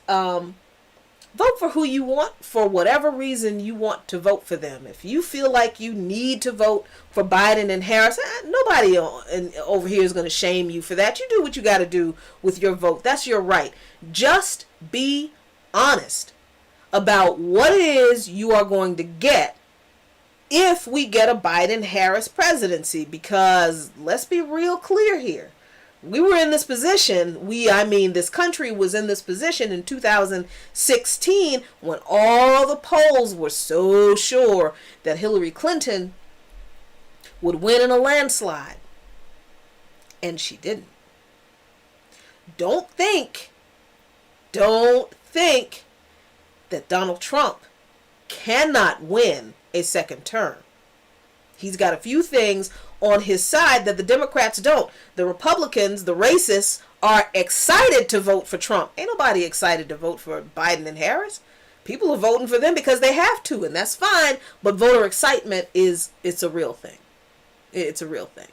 Vote for who you want for whatever reason you want to vote for them. If you feel like you need to vote for Biden and Harris, nobody over here is going to shame you for that. You do what you got to do with your vote. That's your right. Just be honest about what it is you are going to get if we get a Biden-Harris presidency. Because let's be real clear here. We were in this position, this country was in this position in 2016 when all the polls were so sure that Hillary Clinton would win in a landslide. And she didn't. Don't think that Donald Trump cannot win a second term. He's got a few things on his side that the Democrats don't. The Republicans, the racists, are excited to vote for Trump. Ain't nobody excited to vote for Biden and Harris. People are voting for them because they have to, and that's fine. But voter excitement it's a real thing. It's a real thing.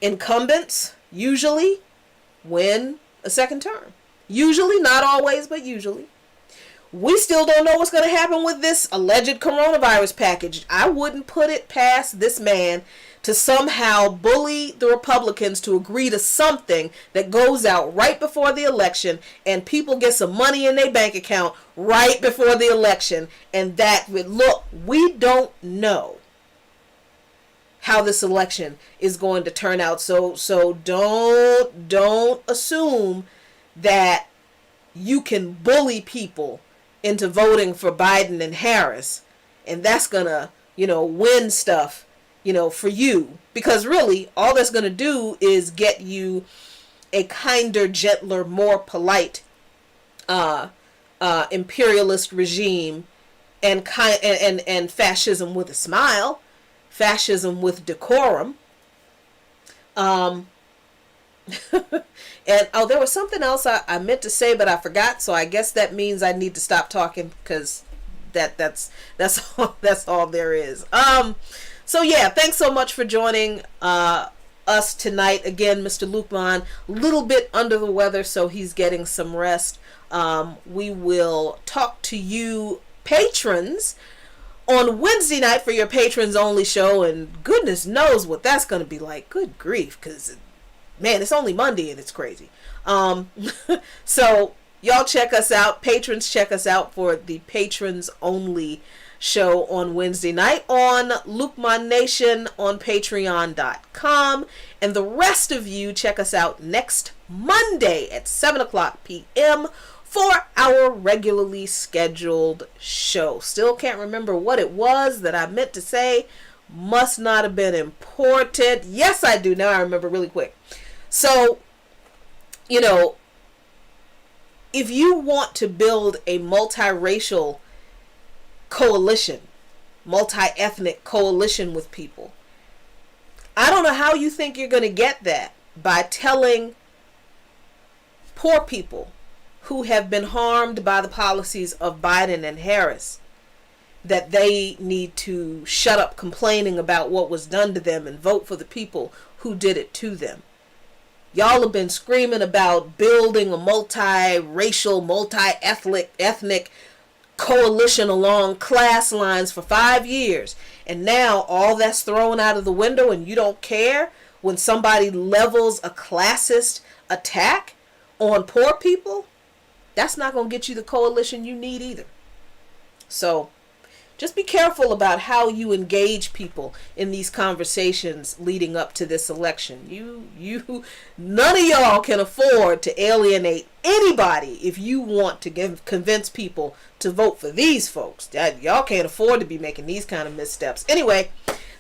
Incumbents usually win a second term. Usually, not always, but usually. We still don't know what's going to happen with this alleged coronavirus package. I wouldn't put it past this man to somehow bully the Republicans to agree to something that goes out right before the election and people get some money in their bank account right before the election. And that would look, we don't know how this election is going to turn out. So don't assume that you can bully people into voting for Biden and Harris, and that's gonna, win stuff, for you. Because really, all that's gonna do is get you a kinder, gentler, more polite, imperialist regime, and fascism with a smile, fascism with decorum. And there was something else I meant to say, but I forgot. So I guess that means I need to stop talking because that's all there is. So yeah, thanks so much for joining us tonight. Again, Mr. Luqman, a little bit under the weather, so he's getting some rest. We will talk to you patrons on Wednesday night for your patrons only show, and goodness knows what that's going to be like. Good grief, because man, it's only Monday and it's crazy. So y'all check us out. Patrons, check us out for the patrons only show on Wednesday night on Luqman Nation on patreon.com. And the rest of you check us out next Monday at 7:00 p.m. for our regularly scheduled show. Still can't remember what it was that I meant to say. Must not have been important. Yes, I do. Now I remember really quick. So, if you want to build a multiracial coalition, multi-ethnic coalition with people, I don't know how you think you're going to get that by telling poor people who have been harmed by the policies of Biden and Harris that they need to shut up complaining about what was done to them and vote for the people who did it to them. Y'all have been screaming about building a multi-racial, multi-ethnic coalition along class lines for 5 years. And now all that's thrown out of the window and you don't care when somebody levels a classist attack on poor people? That's not going to get you the coalition you need either. So just be careful about how you engage people in these conversations leading up to this election. None of y'all can afford to alienate anybody if you want to convince people to vote for these folks. Y'all can't afford to be making these kind of missteps. Anyway,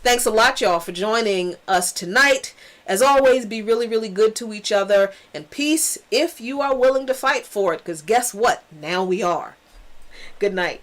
thanks a lot, y'all, for joining us tonight. As always, be really, really good to each other. And peace if you are willing to fight for it, because guess what? Now we are. Good night.